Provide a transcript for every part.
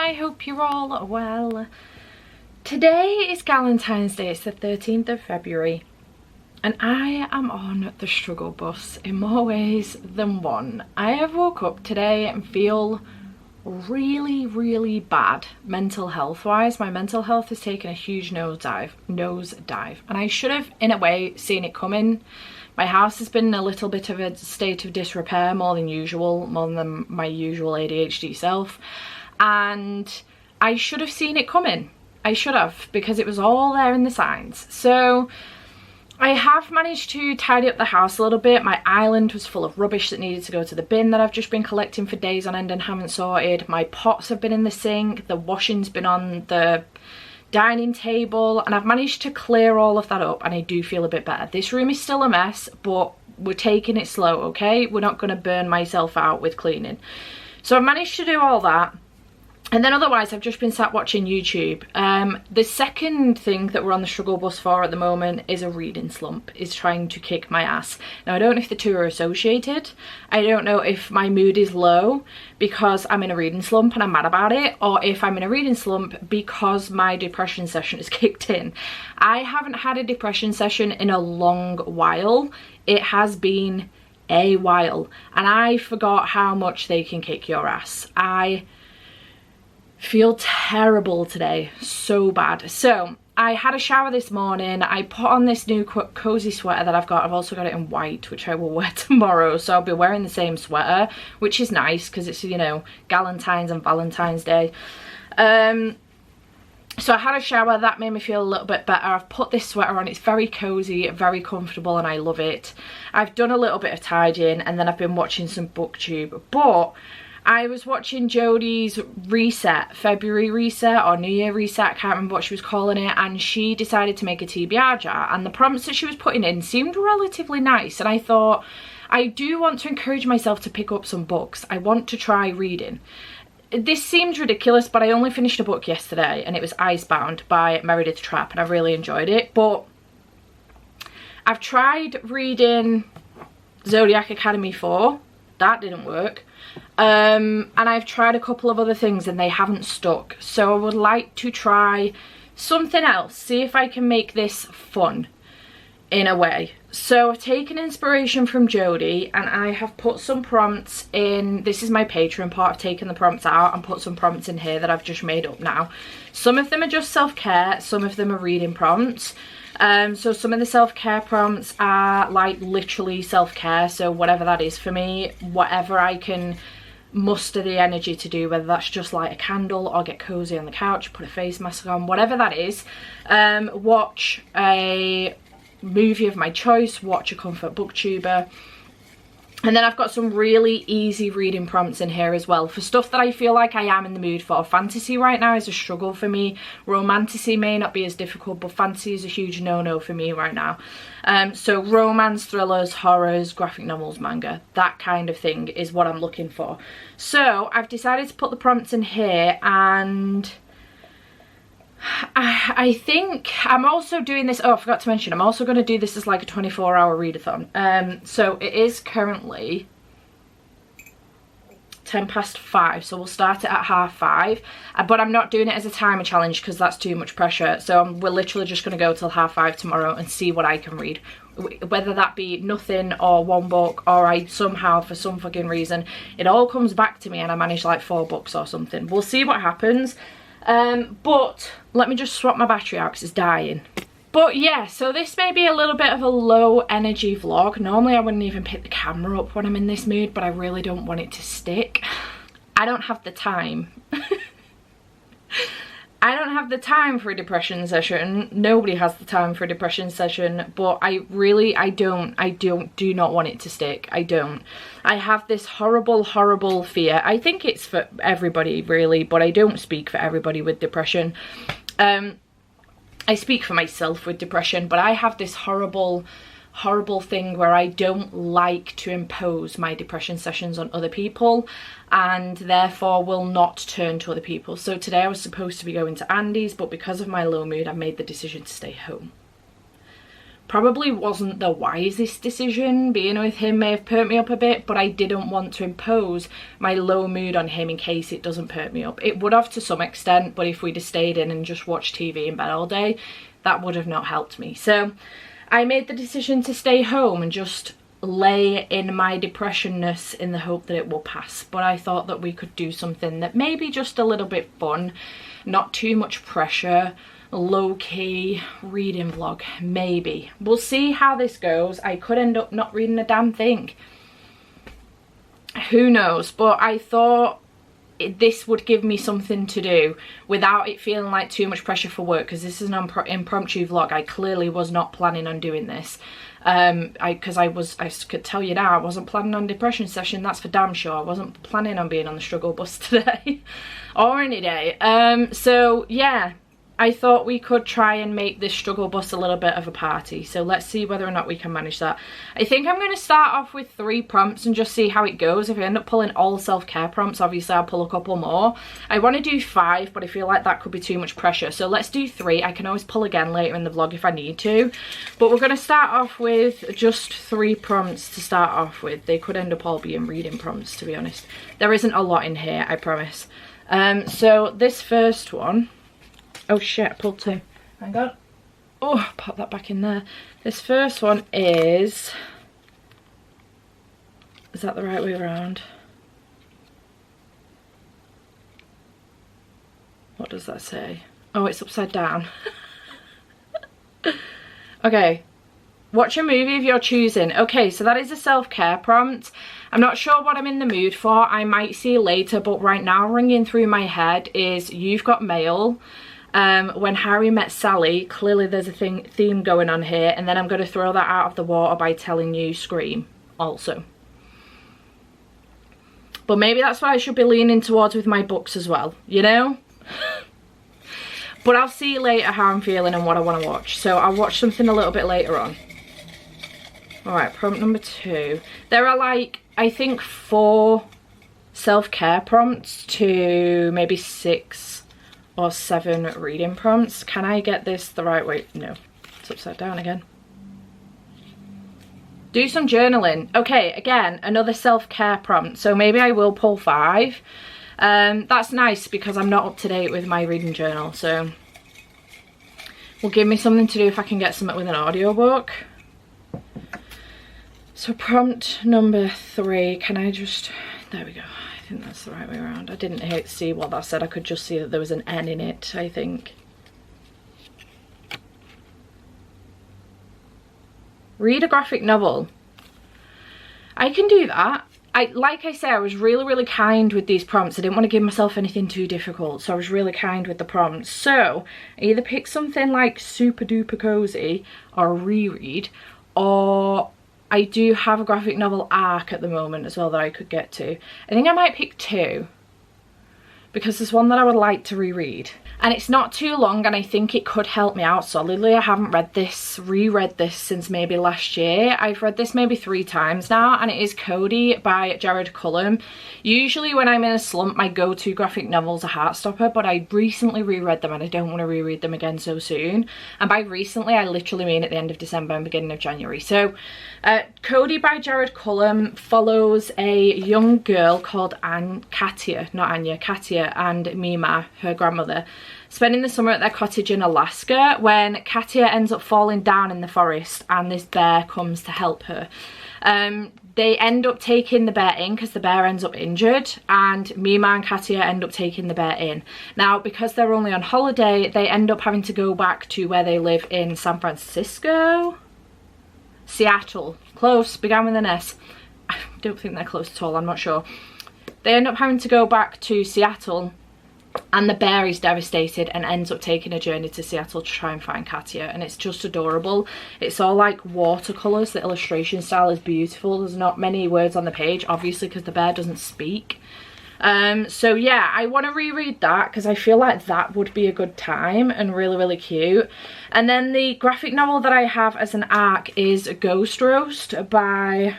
I hope you're all well. Today is Galentine's Day, it's the 13th of February, and I am on the struggle bus in more ways than one. I have woke up today and feel really bad mental health wise. My mental health has taken a huge nosedive, and I should have in a way seen it coming. My house has been in a little bit of a state of disrepair, more than usual, more than my usual ADHD self, and I should have seen it coming. I should have, because it was all there in the signs. So I have managed to tidy up the house a little bit. My island was full of rubbish that needed to go to the bin that I've just been collecting for days on end and haven't sorted. My pots have been in the sink, the washing's been on the dining table, and I've managed to clear all of that up, and I do feel a bit better. This room is still a mess, but we're taking it slow, okay? We're not going to burn myself out with cleaning. So I managed to do all that. And then otherwise, I've just been sat watching YouTube. The second thing that we're on the struggle bus for at the moment is a reading slump, is trying to kick my ass. Now, I don't know if the two are associated. I don't know if my mood is low because I'm in a reading slump and I'm mad about it, or if I'm in a reading slump because my depression session has kicked in. I haven't had a depression session in a long while. It has been a while, and I forgot how much they can kick your ass. I feel terrible today, so bad. So I had a shower this morning. I put on this new cozy sweater that I've got. I've also got it in white, which I will wear tomorrow, so I'll be wearing the same sweater, which is nice because it's, you know, Galentine's and Valentine's Day. So I had a shower, that made me feel a little bit better. I've put this sweater on, it's very cozy, very comfortable, and I love it. I've done a little bit of tidying, and then I've been watching some booktube, but I was watching Jodie's reset, February reset or New Year reset, I can't remember what she was calling it, and she decided to make a TBR jar, and the prompts that she was putting in seemed relatively nice, and I thought, I do want to encourage myself to pick up some books. I want to try reading. This seems ridiculous, but I only finished a book yesterday, and it was Icebound by Meredith Trapp, and I really enjoyed it, but I've tried reading Zodiac Academy 4, that didn't work. And I've tried a couple of other things and they haven't stuck, so I would like to try something else, see if I can make this fun in a way. So I've taken inspiration from Jodie and I have put some prompts in. This is my Patreon part. I've taken the prompts out and put some prompts in here that I've just made up now. Some of them are just self-care, some of them are reading prompts. So some of the self-care prompts are like literally self-care, so whatever that is for me, whatever I can muster the energy to do, whether that's just light a candle or get cozy on the couch, put a face mask on, whatever that is. Watch a movie of my choice, watch a comfort booktuber. And then I've got some really easy reading prompts in here as well for stuff that I feel like I am in the mood for. Fantasy right now is a struggle for me. Romantasy may not be as difficult, but fantasy is a huge no-no for me right now. So romance, thrillers, horrors, graphic novels, manga, that kind of thing is what I'm looking for. So I've decided to put the prompts in here, and I think I'm also doing this, oh I forgot to mention, I'm also going to do this as like a 24-hour readathon. So it is currently 5:10, so we'll start it at 5:30, but I'm not doing it as a timer challenge because that's too much pressure. So we're literally just going to go till 5:30 tomorrow and see what I can read, whether that be nothing or one book, or I somehow, for some fucking reason, it all comes back to me and I manage like 4 books or something. We'll see what happens. But let me just swap my battery out because it's dying. But yeah, so this may be a little bit of a low energy vlog. Normally I wouldn't even pick the camera up when I'm in this mood, but I really don't want it to stick. I don't have the time. I don't have the time for a depression session. Nobody has the time for a depression session, but I do not want it to stick. I don't. I have this horrible fear. I think it's for everybody really, but I don't speak for everybody with depression. I speak for myself with depression, but I have this horrible thing where I don't like to impose my depression sessions on other people, and therefore will not turn to other people. So today I was supposed to be going to Andy's, but because of my low mood I made the decision to stay home, probably wasn't the wisest decision. Being with him may have perked me up a bit, but I didn't want to impose my low mood on him in case it doesn't perk me up. It would have to some extent, but if we'd have stayed in and just watched TV in bed all day, that would have not helped me. So I made the decision to stay home and just lay in my depressionness in the hope that it will pass. But I thought that we could do something that maybe just a little bit fun, not too much pressure, low-key reading vlog. Maybe we'll see how this goes. I could end up not reading a damn thing, who knows, but I thought this would give me something to do without it feeling like too much pressure for work, because this is an impromptu vlog. I clearly was not planning on doing this, because I could tell you now, I wasn't planning on depression session, that's for damn sure. I wasn't planning on being on the struggle bus today or any day. So yeah, I thought we could try and make this struggle bus a little bit of a party. So let's see whether or not we can manage that. I think I'm going to start off with 3 prompts and just see how it goes. If I end up pulling all self-care prompts, obviously I'll pull a couple more. I want to do 5, but I feel like that could be too much pressure. So let's do 3. I can always pull again later in the vlog if I need to. But we're going to start off with just 3 prompts to start off with. They could end up all being reading prompts, to be honest. There isn't a lot in here, I promise. So this first one... Oh shit, I pulled 2. Hang on. Oh, pop that back in there. This first one is that the right way around? What does that say? Oh, it's upside down. Okay. Watch a movie of your choosing. Okay, so that is a self-care prompt. I'm not sure what I'm in the mood for. I might see later, but right now ringing through my head is You've Got Mail. When Harry Met Sally. Clearly there's a theme going on here, and then I'm going to throw that out of the water by telling you Scream also. But maybe that's what I should be leaning towards with my books as well, you know? But I'll see later how I'm feeling and what I want to watch. So I'll watch something a little bit later on. Alright, prompt number 2. There are like, I think 4 self-care prompts to maybe 6 or 7 reading prompts. Can I get this the right way? No, it's upside down again. Do some journaling. Okay, again, another self-care prompt. So maybe I will pull 5. That's nice because I'm not up to date with my reading journal. So will give me something to do if I can get something with an audiobook. So prompt number 3, can I just, there we go. I think that's the right way around. I didn't see what that said. I could just see that there was an N in it, I think. Read a graphic novel. I can do that. Like I said, I was really kind with these prompts. I didn't want to give myself anything too difficult, so I was really kind with the prompts. So I either pick something like super duper cozy or reread, or I do have a graphic novel arc at the moment as well that I could get to. I think I might pick 2 because there's one that I would like to reread. And it's not too long, and I think it could help me out solidly. I haven't reread this since maybe last year. I've read this maybe 3 times now, and it is Cody by Jared Cullum. Usually when I'm in a slump, my go-to graphic novels are Heartstopper, but I recently reread them and I don't want to reread them again so soon. And by recently, I literally mean at the end of December and beginning of January. So Cody by Jared Cullum follows a young girl called Katia and Mima, her grandmother, spending the summer at their cottage in Alaska when Katia ends up falling down in the forest and this bear comes to help her. They end up taking the bear in because the bear ends up injured, and Mima and Katia end up taking the bear in. Now, because they're only on holiday, they end up having to go back to where they live in San Francisco? Seattle. Close, began with an S. I don't think they're close at all, I'm not sure. They end up having to go back to Seattle, and the bear is devastated and ends up taking a journey to Seattle to try and find Katia, and it's just adorable. It's all like watercolours. The illustration style is beautiful. There's not many words on the page, obviously, because the bear doesn't speak. So yeah, I want to reread that because I feel like that would be a good time and really cute. And then the graphic novel that I have as an arc is Ghost Roast by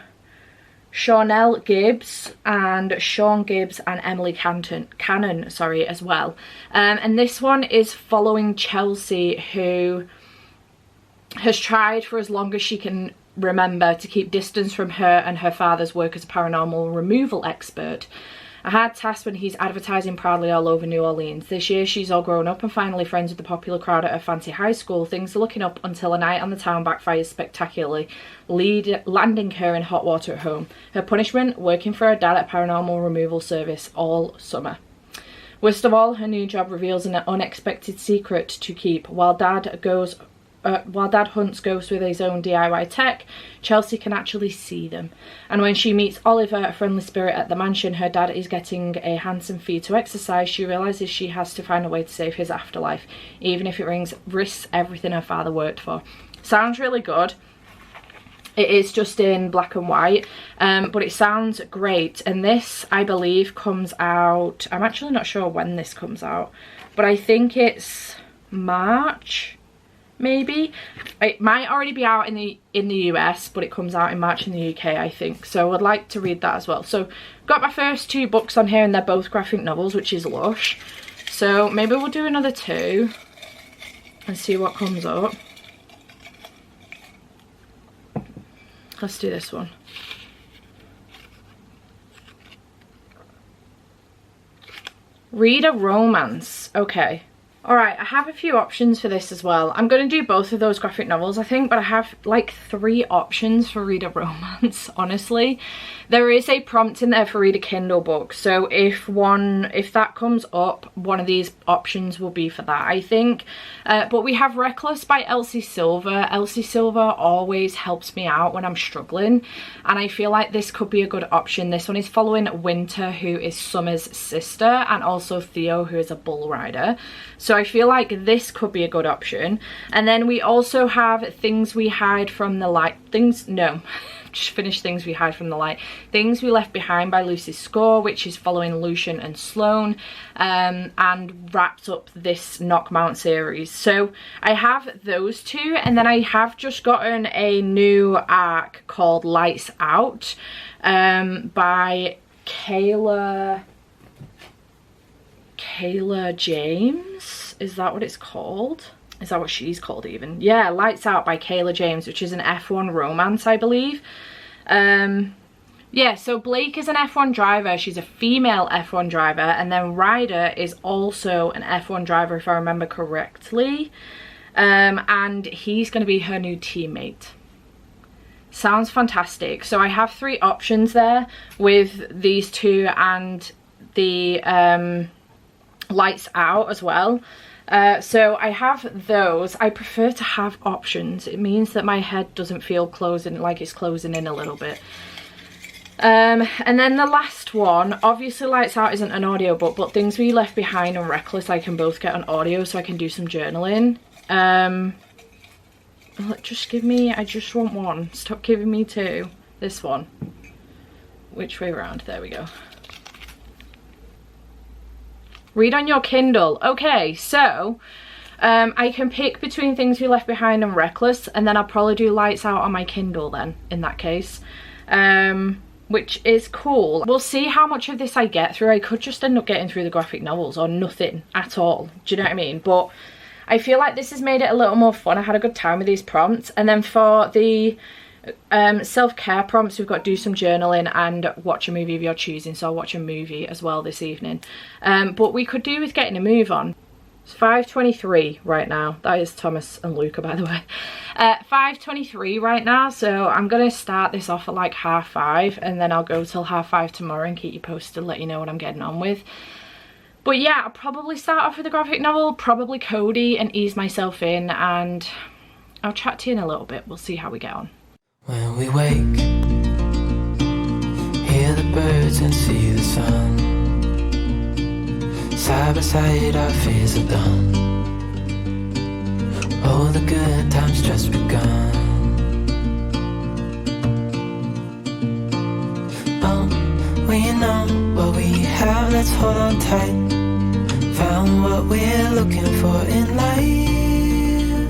Shawnell Gibbs and Sean Gibbs and Emily Cannon, as well. And this one is following Chelsea, who has tried for as long as she can remember to keep distance from her and her father's work as a paranormal removal expert. A hard task when he's advertising proudly all over New Orleans. This year she's all grown up and finally friends with the popular crowd at her fancy high school. Things are looking up until a night on the town backfires spectacularly, landing her in hot water at home. Her punishment, working for her dad at paranormal removal service all summer. Worst of all, her new job reveals an unexpected secret to keep. While Dad hunts ghosts with his own DIY tech, Chelsea can actually see them. And when she meets Oliver, a friendly spirit at the mansion her dad is getting a handsome fee to exercise, she realises she has to find a way to save his afterlife, even if it risks everything her father worked for. Sounds really good. It is just in black and white, but it sounds great. And this, I believe, comes out, I'm actually not sure when this comes out, but I think it's March. Maybe it might already be out in the US, but it comes out in March in the UK, I think. So I'd like to read that as well. So got my first 2 books on here, and they're both graphic novels, which is lush. So maybe we'll do another 2 and see what comes up. Let's do this one. Read a romance. Okay. Alright, I have a few options for this as well. I'm going to do both of those graphic novels, I think, but I have like 3 options for read a romance, honestly. There is a prompt in there for read a Kindle book, so if that comes up, one of these options will be for that, I think. But we have Reckless by Elsie Silver. Elsie Silver always helps me out when I'm struggling, and I feel like this could be a good option. This one is following Winter, who is Summer's sister, and also Theo, who is a bull rider. So I feel like this could be a good option. And then we also have Things We Hide from the Light. Just finished Things We Hide from the Light. Things We Left Behind by Lucy Score, which is following Lucian and Sloane, and wraps up this Knockmount series. So I have those 2, and then I have just gotten a new arc called Lights Out by Kayla James. Is that what it's called? Is that what she's called even? Yeah, Lights Out by Kayla James, which is an F1 romance, I believe. Yeah, so Blake is an F1 driver. She's a female F1 driver. And then Ryder is also an F1 driver, if I remember correctly. And he's going to be her new teammate. Sounds fantastic. So I have 3 options there with these 2 and the Lights Out as well. So I have those. I prefer to have options. It means that my head doesn't feel closing, like it's closing in a little bit. And then the last one, obviously Lights Out isn't an audiobook, but Things We Left Behind and Reckless I can both get on audio, so I can do some journaling. Just give me, I just want one. Stop giving me 2. This one. Which way around? There we go. Read on your Kindle. Okay, so I can pick between Things We Left Behind and Reckless, and then I'll probably do Lights Out on my Kindle then, in that case. Which is cool. We'll see how much of this I get through. I could just end up getting through the graphic novels or nothing at all. Do you know what I mean? But I feel like this has made it a little more fun. I had a good time with these prompts. And then for the self-care prompts, we've got do some journaling and watch a movie of your choosing. So I'll watch a movie as well this evening. But we could do with getting a move on. It's 5:23 right now. That is Thomas and Luca, by the way. 5:23 right now, so I'm gonna start this off at like 5:30, and then I'll go till 5:30 tomorrow and keep you posted, let you know what I'm getting on with. But yeah, I'll probably start off with a graphic novel, probably Cody, and ease myself in, and I'll chat to you in a little bit. We'll see how we get on. When we wake, hear the birds and see the sun. Side by side our fears are done. Oh, the good times just begun. Oh, we know what we have, let's hold on tight. Found what we're looking for in life.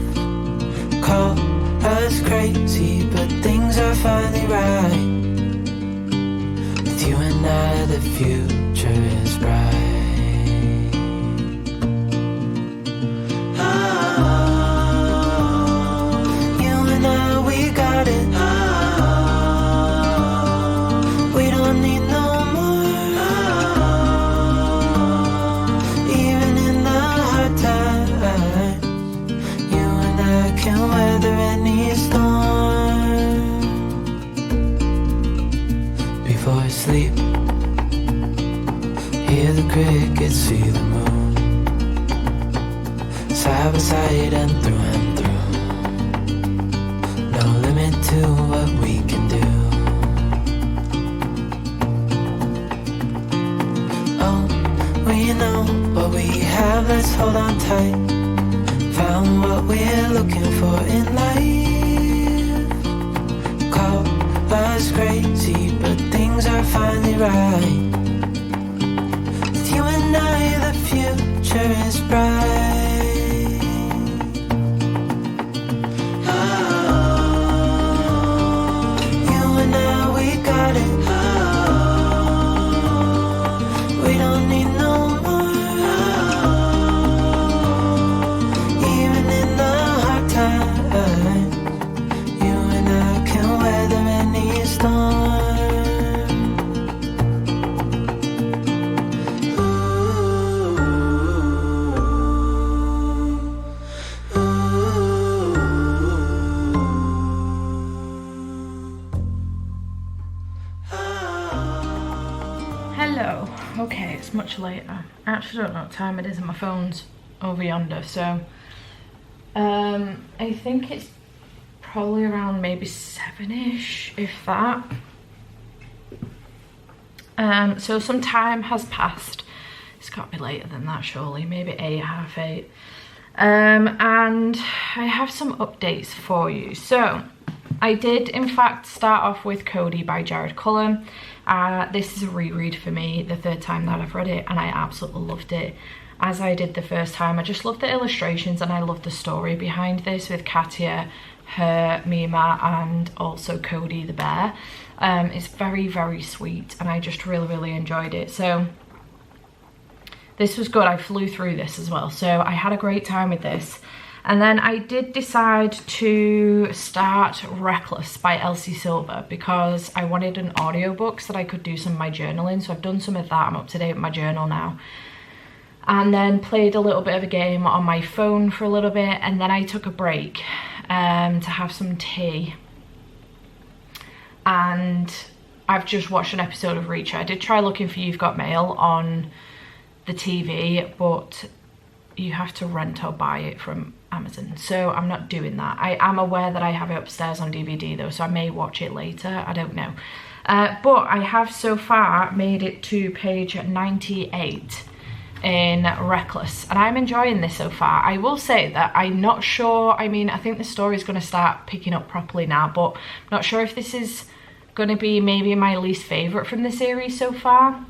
Call us crazy, but things are finally right. With you and I, the future is bright. asleep. Hear the crickets, see the moon, side by side and through. No limit to what we can do. Oh, we know what we have, let's hold on tight. Found what we're looking for in life. Call us crazy, but things are finally right. With you and I, the future is bright. Oh, you and I, we got it. Oh, we don't need no more. Oh, even in the hard times, you and I can weather any storm. Hello. Okay, it's much later. I actually don't know what time it is and my phone's over yonder, so I think it's probably around maybe 7ish, if that. So some time has passed. It's got to be later than that, surely, maybe 8, half 8. And I have some updates for you. So I did in fact start off with Cody by Jared Cullen. This is a reread for me, the 3rd time that I've read it, and I absolutely loved it. As I did the first time, I just loved the illustrations and I loved the story behind this with Katia, her Mima, and also Cody the bear. It's very, very sweet and I just really enjoyed it. So this was good. I flew through this as well, so I had a great time with this. And then I did decide to start Reckless by Elsie Silver because I wanted an audiobook so that I could do some of my journaling. So I've done some of that. I'm up to date with my journal now. And then played a little bit of a game on my phone for a little bit. And then I took a break to have some tea. And I've just watched an episode of Reacher. I did try looking for You've Got Mail on the TV, but you have to rent or buy it from Amazon, so I'm not doing that. I am aware that I have it upstairs on DVD though, so I may watch it later, I don't know. But I have so far made it to page 98 in Reckless, and I'm enjoying this so far. I will say that I'm not sure, I mean, I think the story is going to start picking up properly now, but I'm not sure if this is going to be maybe my least favourite from the series so far.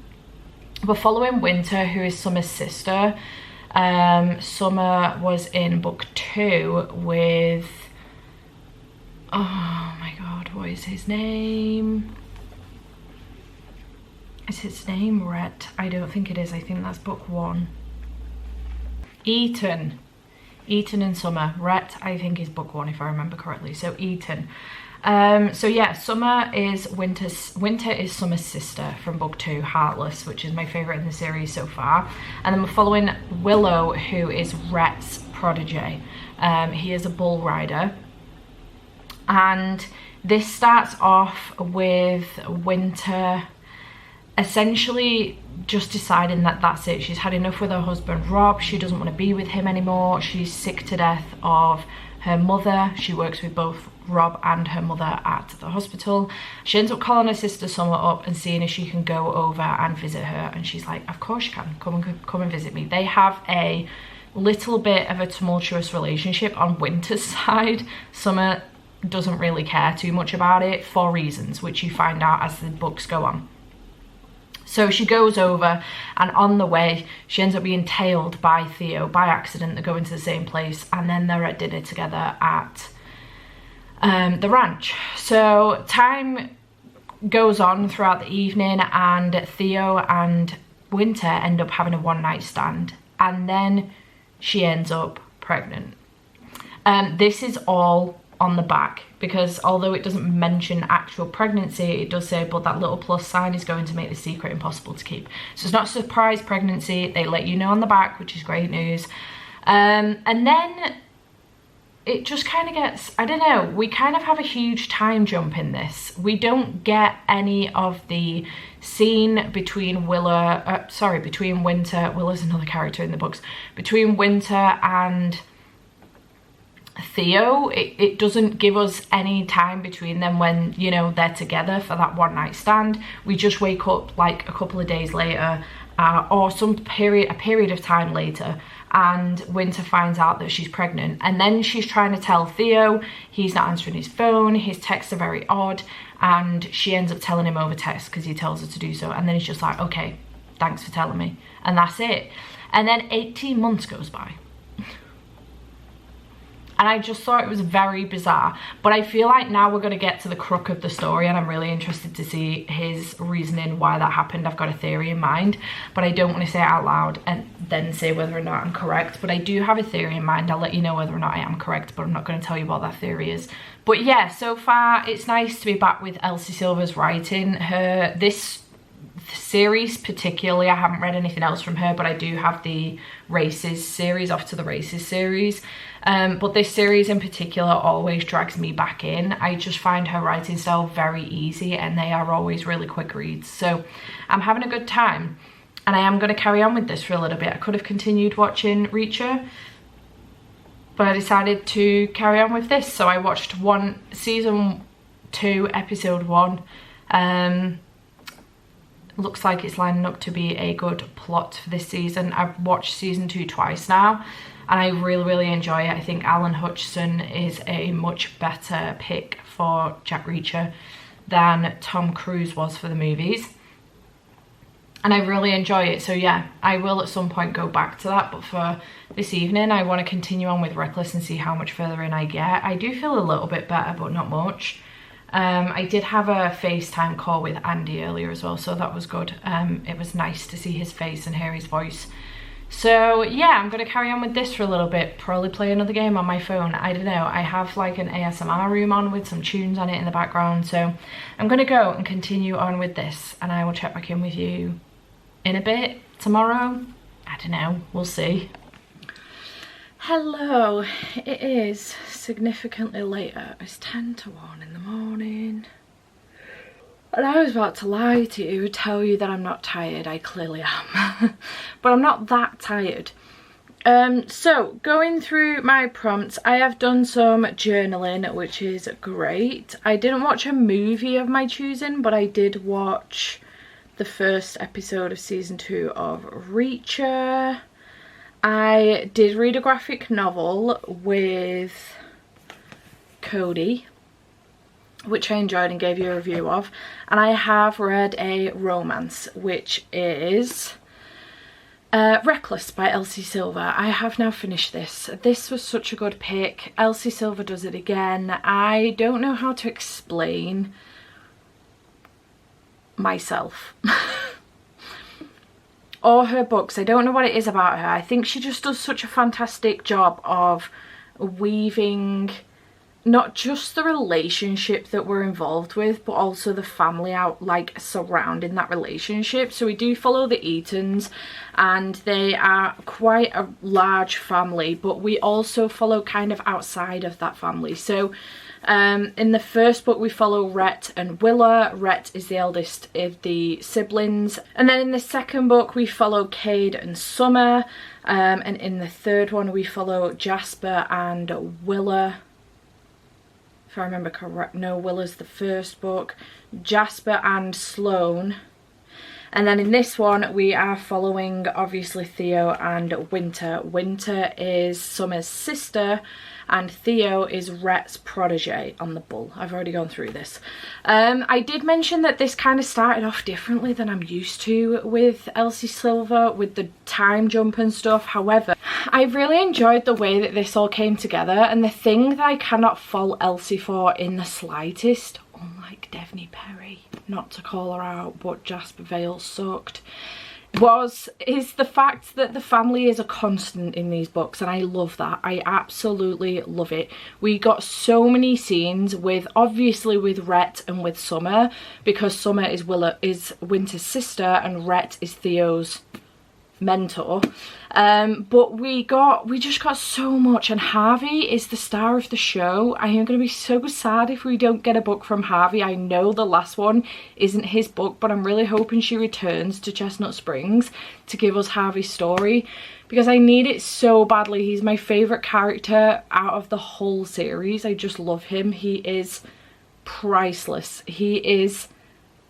We're following Winter, who is Summer's sister. Summer was in book 2 with, oh my god, what is his name? Is his name Rhett? I don't think it is. I think that's book 1. Ethan and Summer. Rhett I think is book 1 if I remember correctly. So Ethan. So yeah, Summer is Winter is Summer's sister from book 2, Heartless, which is my favourite in the series so far. And then we're following Willow, who is Rhett's protege. He is a bull rider. And this starts off with Winter essentially just deciding that that's it. She's had enough with her husband Rob. She doesn't want to be with him anymore. She's sick to death of her mother. She works with both Rob and her mother at the hospital. She ends up calling her sister Summer up and seeing if she can go over and visit her, and she's like, of course you can, come and visit me. They have a little bit of a tumultuous relationship on Winter's side. Summer doesn't really care too much about it for reasons which you find out as the books go on. So she goes over, and on the way she ends up being tailed by Theo by accident. They go into the same place, and then they're at dinner together at the ranch. So time goes on throughout the evening, and Theo and Winter end up having a one-night stand, and then she ends up pregnant. This is all on the back, because although it doesn't mention actual pregnancy, it does say, but that little plus sign is going to make the secret impossible to keep. So it's not a surprise pregnancy. They let you know on the back, which is great news. And then it just kind of gets, I don't know, we kind of have a huge time jump in this. We don't get any of the scene between between Winter, Willa's another character in the books, between Winter and Theo. It doesn't give us any time between them when, you know, they're together for that one night stand. We just wake up like a couple of days later, or a period of time later, and Winter finds out that she's pregnant, and then she's trying to tell Theo. He's not answering his phone, his texts are very odd, and she ends up telling him over text because he tells her to do so, and then he's just like, okay, thanks for telling me, and that's it. And then 18 months goes by. And I just thought it was very bizarre. But I feel like now we're going to get to the crux of the story, and I'm really interested to see his reasoning why that happened. I've got a theory in mind, but I don't want to say it out loud and then say whether or not I'm correct. But I do have a theory in mind. I'll let you know whether or not I am correct, but I'm not going to tell you what that theory is. But yeah, so far it's nice to be back with Elsie Silver's writing. This series particularly, I haven't read anything else from her, but I do have the Races series, Off to the Races series, but this series in particular always drags me back in. I just find her writing style very easy, and they are always really quick reads, so I'm having a good time, and I am going to carry on with this for a little bit. I could have continued watching Reacher, but I decided to carry on with this, so I watched season 2 episode 1. Looks like it's lining up to be a good plot for this season. I've watched season 2 twice now, and I really enjoy it. I think Alan Hutchinson is a much better pick for Jack Reacher than Tom Cruise was for the movies, and I really enjoy it. So yeah, I will at some point go back to that, but for this evening I want to continue on with Reckless and see how much further in I get. I do feel a little bit better, but not much. I did have a FaceTime call with Andy earlier as well, so that was good. It was nice to see his face and hear his voice. So yeah, I'm going to carry on with this for a little bit, probably play another game on my phone. I don't know, I have like an ASMR room on with some tunes on it in the background, so I'm going to go and continue on with this, and I will check back in with you in a bit tomorrow. I don't know, we'll see. Hello, it is significantly later. It's 10 to 1 in the morning. And I was about to lie to you, tell you that I'm not tired. I clearly am. But I'm not that tired. So, going through my prompts, I have done some journaling, which is great. I didn't watch a movie of my choosing, but I did watch the first episode of season 2 of Reacher. I did read a graphic novel with Cody, which I enjoyed and gave you a review of, and I have read a romance, which is Reckless by Elsie Silver. I have now finished this. This was such a good pick. Elsie Silver does it again. I don't know how to explain myself. Or her books. I don't know what it is about her. I think she just does such a fantastic job of weaving not just the relationship that we're involved with, but also the family out, like, surrounding that relationship. So we do follow the Eatons, and they are quite a large family, but we also follow kind of outside of that family. So in the first book we follow Rhett and Willa. Rhett is the eldest of the siblings, and then in the second book we follow Cade and Summer, and in the third one we follow Jasper and Willa, if I remember correct. No, Willa's the first book. Jasper and Sloane. And then in this one we are following obviously Theo and Winter. Winter is Summer's sister, and Theo is Rhett's protege on the bull. I've already gone through this. I did mention that this kind of started off differently than I'm used to with Elsie Silver, with the time jump and stuff. However, I really enjoyed the way that this all came together, and the thing that I cannot fault Elsie for in the slightest, unlike Devney Perry, not to call her out, but Jasper Vale sucked, is the fact that the family is a constant in these books, and I love that. I absolutely love it. We got so many scenes with, obviously with Rhett and with Summer, because Summer is Winter's sister and Rhett is Theo's mentor. But we just got so much, and Harvey is the star of the show. I am going to be so sad if we don't get a book from Harvey. I know the last one isn't his book, but I'm really hoping she returns to Chestnut Springs to give us Harvey's story, because I need it so badly. He's my favourite character out of the whole series. I just love him. He is priceless. He is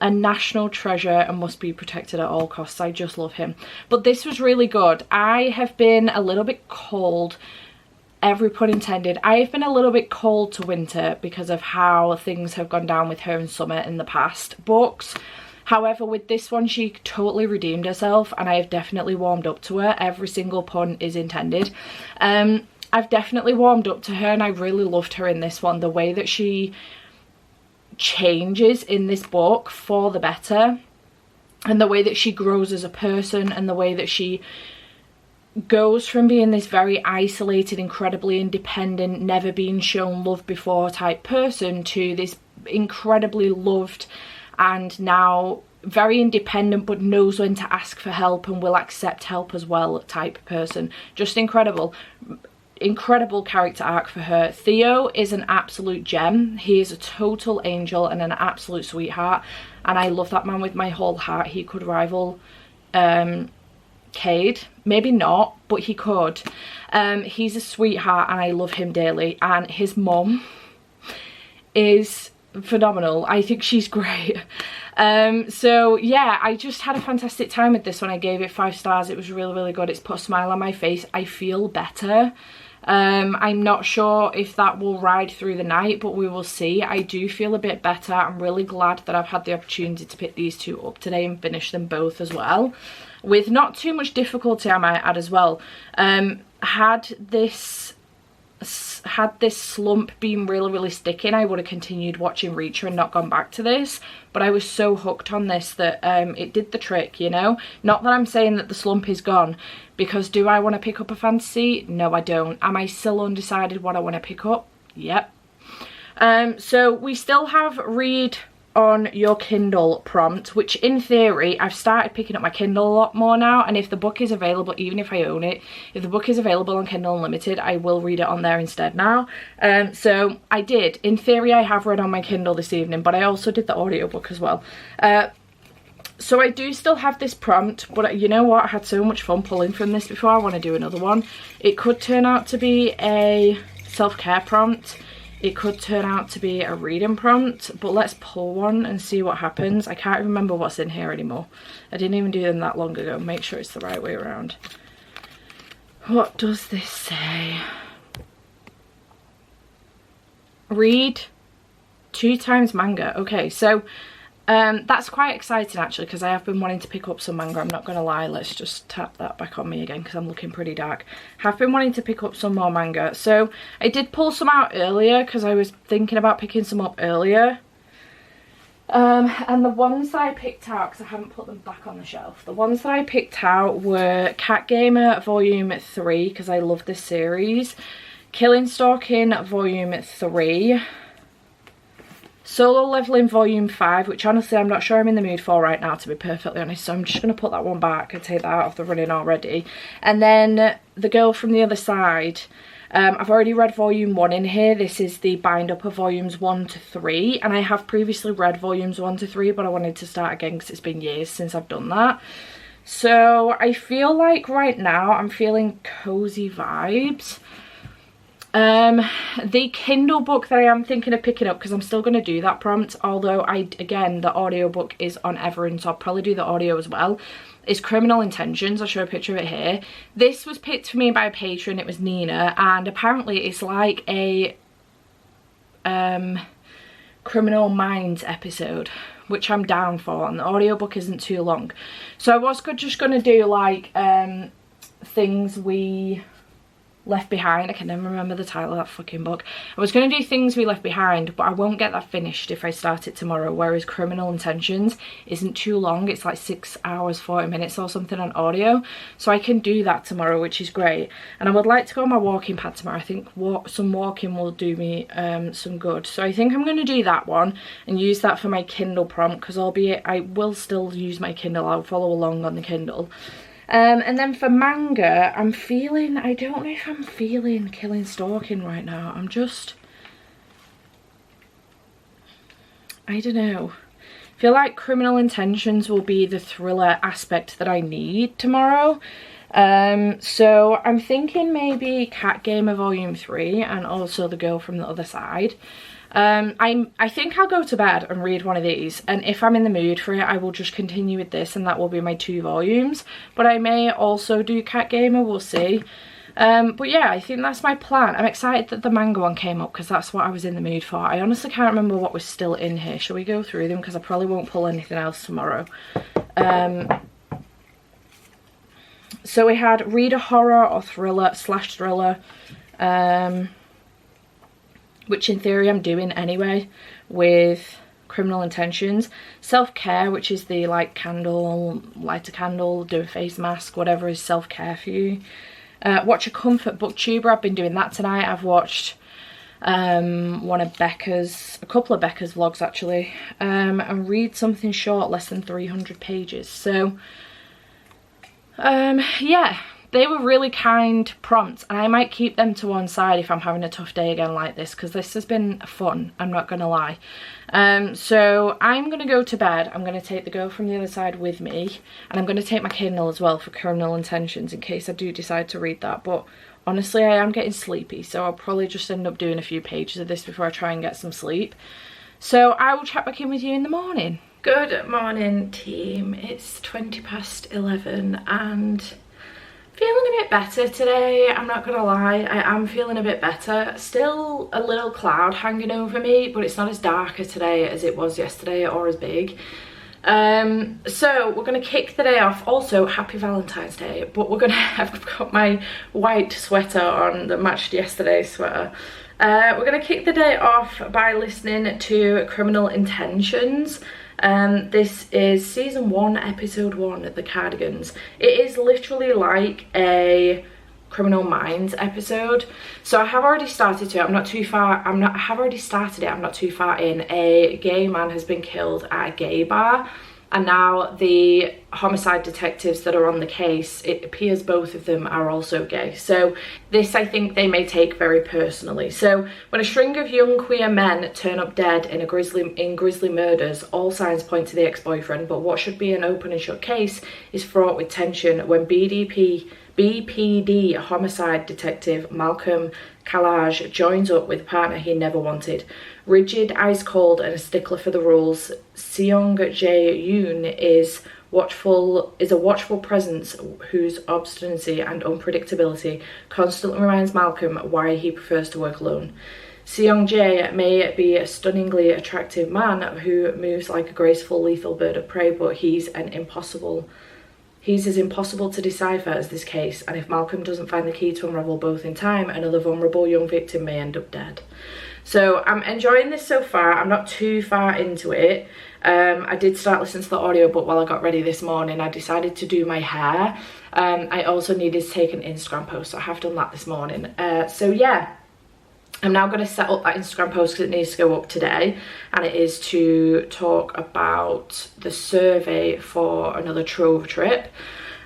a national treasure and must be protected at all costs. I just love him. But this was really good. I have been a little bit cold, every pun intended. I have been a little bit cold to Winter because of how things have gone down with her and Summer in the past books. However, with this one, she totally redeemed herself, and I have definitely warmed up to her. Every single pun is intended. I've definitely warmed up to her, and I really loved her in this one. The way that she changes in this book for the better, and the way that she grows as a person, and the way that she goes from being this very isolated, incredibly independent, never been shown love before type person to this incredibly loved and now very independent but knows when to ask for help and will accept help as well type person. Just incredible character arc for her. Theo is an absolute gem. He is a total angel and an absolute sweetheart, and I love that man with my whole heart. He could rival Cade, maybe not, but he could. He's a sweetheart and I love him dearly, and his mum is phenomenal. I think she's great. So yeah, I just had a fantastic time with this one. I gave it 5 stars. It was really good. It's put a smile on my face. I feel better. I'm not sure if that will ride through the night, but we will see. I do feel a bit better. I'm really glad that I've had the opportunity to pick these 2 up today and finish them both as well, with not too much difficulty, I might add as well. Had this slump been really sticking, I would have continued watching Reacher and not gone back to this, but I was so hooked on this that it did the trick, you know. Not that I'm saying that the slump is gone, because do I want to pick up a fantasy? No, I don't. Am I still undecided what I want to pick up? Yep. So we still have read on your Kindle prompt, which in theory I've started picking up my Kindle a lot more now, and if the book is available, even if I own it, if the book is available on Kindle Unlimited, I will read it on there instead now. So I did, in theory I have read on my Kindle this evening, but I also did the audiobook as well. So I do still have this prompt, but you know what, I had so much fun pulling from this before. I want to do another one. It could turn out to be a self-care prompt. It could turn out to be a reading prompt, but let's pull one and see what happens. I can't remember what's in here anymore. I didn't even do them that long ago. Make sure it's the right way around. What does this say? Read 2 times manga. Okay, so that's quite exciting actually, because I have been wanting to pick up some manga. I'm not going to lie. Let's just tap that back on me again because I'm looking pretty dark. Have been wanting to pick up some more manga. So I did pull some out earlier because I was thinking about picking some up earlier. And the ones that I picked out, because I haven't put them back on the shelf, the ones that I picked out were Cat Gamer Volume 3, because I love this series. Killing Stalking Volume 3. Solo Leveling Volume 5, which honestly I'm not sure I'm in the mood for right now, to be perfectly honest, so I'm just going to put that one back and take that out of the running already. And then The Girl from the Other Side. I've already read Volume 1 in here. This is the bind up of Volumes 1 to 3, and I have previously read Volumes 1 to 3, but I wanted to start again because it's been years since I've done that. So I feel like right now I'm feeling cozy vibes. The Kindle book that I am thinking of picking up, because I'm still going to do that prompt, although again the audiobook is on Everend, so I'll probably do the audio as well, is Criminal Intentions. I'll show a picture of it here. This was picked for me by a patron. It was Nina, and apparently it's like a Criminal Minds episode, which I'm down for, and the audiobook isn't too long. So I was just going to do like Things We Left Behind. I can never remember the title of that fucking book. I was going to do Things We Left Behind, but I won't get that finished if I start it tomorrow, whereas Criminal Intentions isn't too long. It's like 6 hours 40 minutes or something on audio, so I can do that tomorrow, which is great. And I would like to go on my walking pad tomorrow. I think some walking will do me some good, so I think I'm going to do that one and use that for my Kindle prompt, because albeit I will still use my Kindle, I'll follow along on the Kindle. And then for manga, I don't know if I'm feeling Killing Stalking right now. I don't know. I feel like Criminal Intentions will be the thriller aspect that I need tomorrow. So I'm thinking maybe Cat Gamer Volume 3 and also The Girl from the Other Side. I think I'll go to bed and read one of these, and if I'm in the mood for it I will just continue with this, and that will be my 2 volumes. But I may also do Cat Gamer, we'll see. But yeah, I think that's my plan. I'm excited that the manga one came up because that's what I was in the mood for. I honestly can't remember what was still in here. Shall we go through them? Because I probably won't pull anything else tomorrow. So we had read a horror or thriller / thriller, which in theory I'm doing anyway with Criminal Intentions. Self-care, which is the like candle, light a candle, do a face mask, whatever is self-care for you. Watch a comfort booktuber. I've been doing that tonight. I've watched a couple of Becca's vlogs actually, and read something short, less than 300 pages. So yeah, they were really kind prompts, and I might keep them to one side if I'm having a tough day again like this, because this has been fun, I'm not gonna lie. So I'm gonna go to bed. I'm gonna take The Girl from the Other Side with me, and I'm gonna take my Kindle as well for Criminal Intentions in case I do decide to read that. But honestly, I am getting sleepy, so I'll probably just end up doing a few pages of this before I try and get some sleep. So I will chat back in with you in the morning. Good morning, team. It's 11:20 and feeling a bit better today, I'm not gonna lie. I am feeling a bit better. Still a little cloud hanging over me, but it's not as dark today as it was yesterday, or as big. So we're gonna kick the day off. Also, happy Valentine's Day, but I've got my white sweater on that matched yesterday's sweater. We're gonna kick the day off by listening to Criminal Intentions. This is season 1, episode 1 of The Cardigans. It is literally like a Criminal Minds episode. So I have already started it. I'm not too far. I have already started it. I'm not too far in. A gay man has been killed at a gay bar, and now the homicide detectives that are on the case, it appears both of them are also gay. So this, I think they may take very personally. So when a string of young queer men turn up dead in grisly murders, all signs point to the ex-boyfriend, but what should be an open and shut case is fraught with tension when BPD homicide detective Malcolm Kalaj joins up with a partner he never wanted. Rigid, ice cold, and a stickler for the rules, Seong Jae-yoon is a watchful presence whose obstinacy and unpredictability constantly reminds Malcolm why he prefers to work alone. Seong Jae may be a stunningly attractive man who moves like a graceful, lethal bird of prey, but he's as impossible to decipher as this case, and if Malcolm doesn't find the key to unravel both in time, another vulnerable young victim may end up dead. So I'm enjoying this so far. I'm not too far into it. I did start listening to the audiobook while I got ready this morning. I decided to do my hair. I also needed to take an Instagram post, so I have done that this morning. So yeah, I'm now going to set up that Instagram post because it needs to go up today, and it is to talk about the survey for another Trove trip.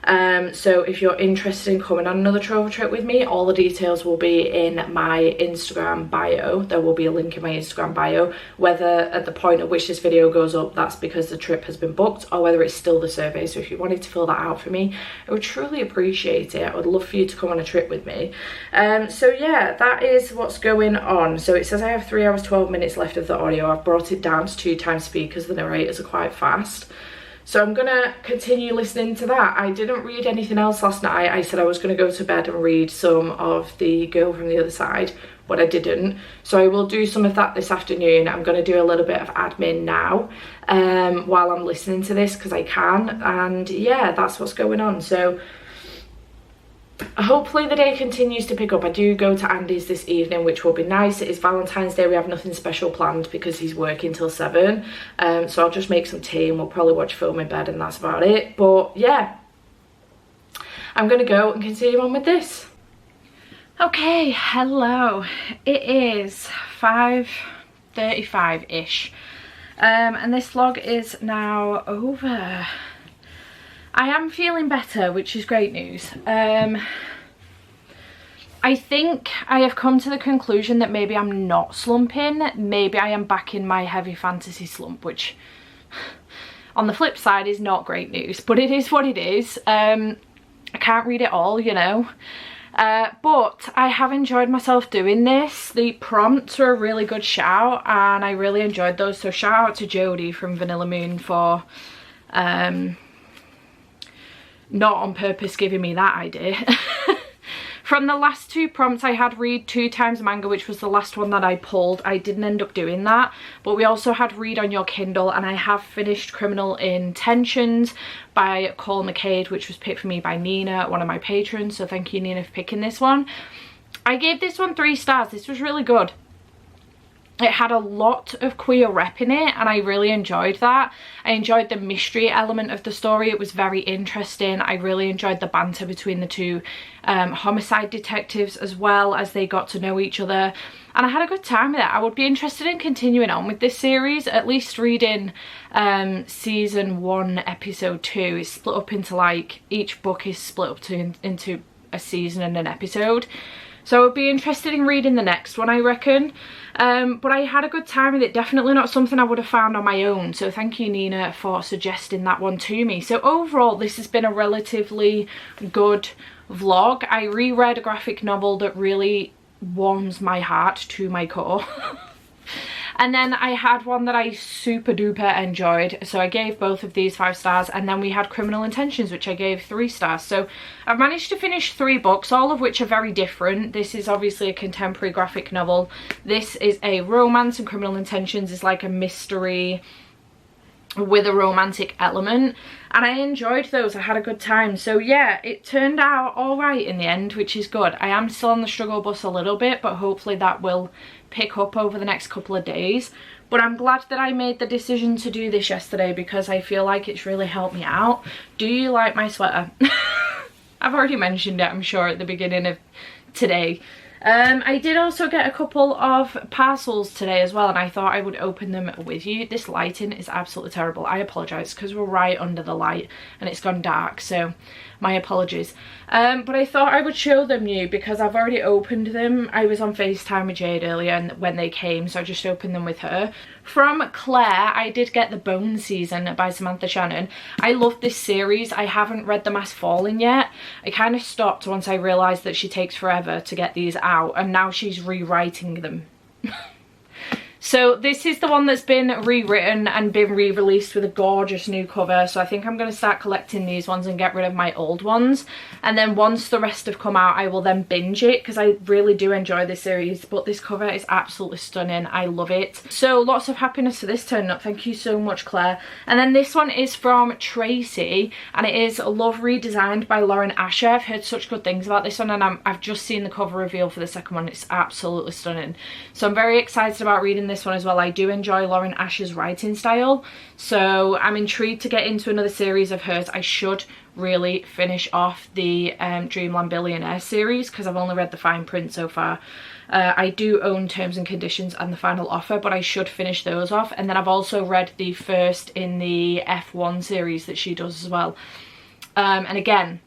So if you're interested in coming on another Trove trip with me, all the details will be in my Instagram bio. There will be a link in my Instagram bio. Whether at the point at which this video goes up, that's because the trip has been booked, or whether it's still the survey. So if you wanted to fill that out for me, I would truly appreciate it. I would love for you to come on a trip with me. So yeah, that is what's going on. So it says I have 3 hours 12 minutes left of the audio. I've brought it down to 2 times speed because the narrators are quite fast. So I'm gonna continue listening to that. I didn't read anything else last night. I said I was gonna go to bed and read some of The Girl from the Other Side, but I didn't. So I will do some of that this afternoon. I'm gonna do a little bit of admin now while I'm listening to this because I can. And yeah, that's what's going on. So hopefully the day continues to pick up. I do go to Andy's this evening, which will be nice. It is Valentine's Day. We have nothing special planned because he's working till 7. So I'll just make some tea and we'll probably watch a film in bed, and that's about it. But yeah, I'm gonna go and continue on with this. Okay, hello. It is 5:35-ish. And this vlog is now over. I am feeling better, which is great news. I think I have come to the conclusion that maybe I'm not slumping. Maybe I am back in my heavy fantasy slump, which on the flip side is not great news, but it is what it is. I can't read it all, you know. But I have enjoyed myself doing this. The prompts were a really good shout and I really enjoyed those. So shout out to Jodie from Vanilla Moon for not on purpose giving me that idea. From the last 2 prompts I had read 2 times manga, which was the last one that I pulled. I didn't end up doing that, but we also had read on your Kindle, and I have finished Criminal Intentions by Cole McCade, which was picked for me by Nina, one of my patrons, so thank you Nina for picking this one. I gave this one 3 stars. This was really good. It had a lot of queer rep in it and I really enjoyed that. I enjoyed the mystery element of the story. It was very interesting. I really enjoyed the banter between the 2 homicide detectives as well as they got to know each other. And I had a good time with it. I would be interested in continuing on with this series, at least reading season 1 episode 2. It's split up into like, each book is split up into a season and an episode. So I would be interested in reading the next one, I reckon. But I had a good time with it. Definitely not something I would have found on my own. So thank you, Nina, for suggesting that one to me. So overall, this has been a relatively good vlog. I reread a graphic novel that really warms my heart to my core. And then I had one that I super duper enjoyed, so I gave both of these 5 stars. And then we had Criminal Intentions, which I gave 3 stars. So I've managed to finish 3 books, all of which are very different. This is obviously a contemporary graphic novel. This is a romance, and Criminal Intentions is like a mystery with a romantic element, and I enjoyed those. I had a good time. So yeah, it turned out all right in the end, which is good. I am still on the struggle bus a little bit, but hopefully that will pick up over the next couple of days. But I'm glad that I made the decision to do this yesterday because I feel like it's really helped me out. Do you like my sweater? I've already mentioned it, I'm sure, at the beginning of today. I did also get a couple of parcels today as well, and I thought I would open them with you. This lighting is absolutely terrible. I apologise because we're right under the light and it's gone dark, so my apologies. But I thought I would show them you because I've already opened them. I was on FaceTime with Jade earlier and when they came, so I just opened them with her. From Claire, I did get The Bone Season by Samantha Shannon. I love this series. I haven't read The Mask Falling yet. I kind of stopped once I realised that she takes forever to get these out, and now she's rewriting them. So this is the one that's been rewritten and been re-released with a gorgeous new cover. So I think I'm going to start collecting these ones and get rid of my old ones. And then once the rest have come out, I will then binge it because I really do enjoy this series. But this cover is absolutely stunning. I love it. So lots of happiness for this turn up. Thank you so much, Claire. And then this one is from Tracy, and it is Love Redesigned by Lauren Asher. I've heard such good things about this one, and I've just seen the cover reveal for the second one. It's absolutely stunning. So I'm very excited about reading this one as well. I do enjoy Lauren Asher's writing style, so I'm intrigued to get into another series of hers. I should really finish off the Dreamland Billionaire series because I've only read the fine print so far. I do own Terms and Conditions and The Final Offer, but I should finish those off. And then I've also read the first in the F1 series that she does as well. And again,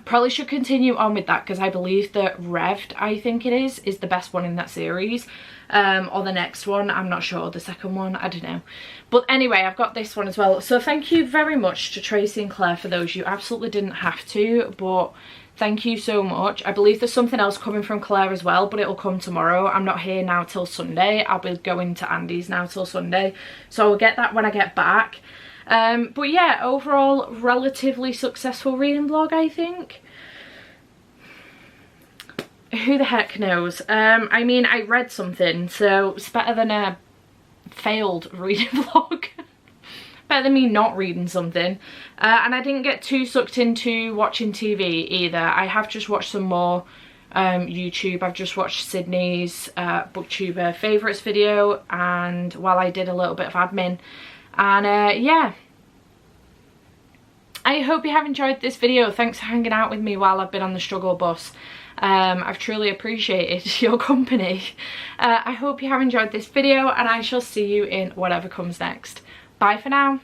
probably should continue on with that because I believe that Revved, I think it is the best one in that series. Or the next one, I'm not sure, the second one, I don't know. But anyway, I've got this one as well. So thank you very much to Tracy and Claire for those. You absolutely didn't have to, but thank you so much. I believe there's something else coming from Claire as well, but it'll come tomorrow. I'm not here now till Sunday. I'll be going to Andy's now till Sunday, so I'll get that when I get back. But yeah, overall relatively successful reading vlog, I think. Who the heck knows? I mean, I read something, so it's better than a failed reading vlog. Better than me not reading something. And I didn't get too sucked into watching TV either. I have just watched some more YouTube. I've just watched Sydney's booktuber favourites video, and while I did a little bit of admin. And yeah, I hope you have enjoyed this video. Thanks for hanging out with me while I've been on the struggle bus. I've truly appreciated your company. I hope you have enjoyed this video, and I shall see you in whatever comes next. Bye for now.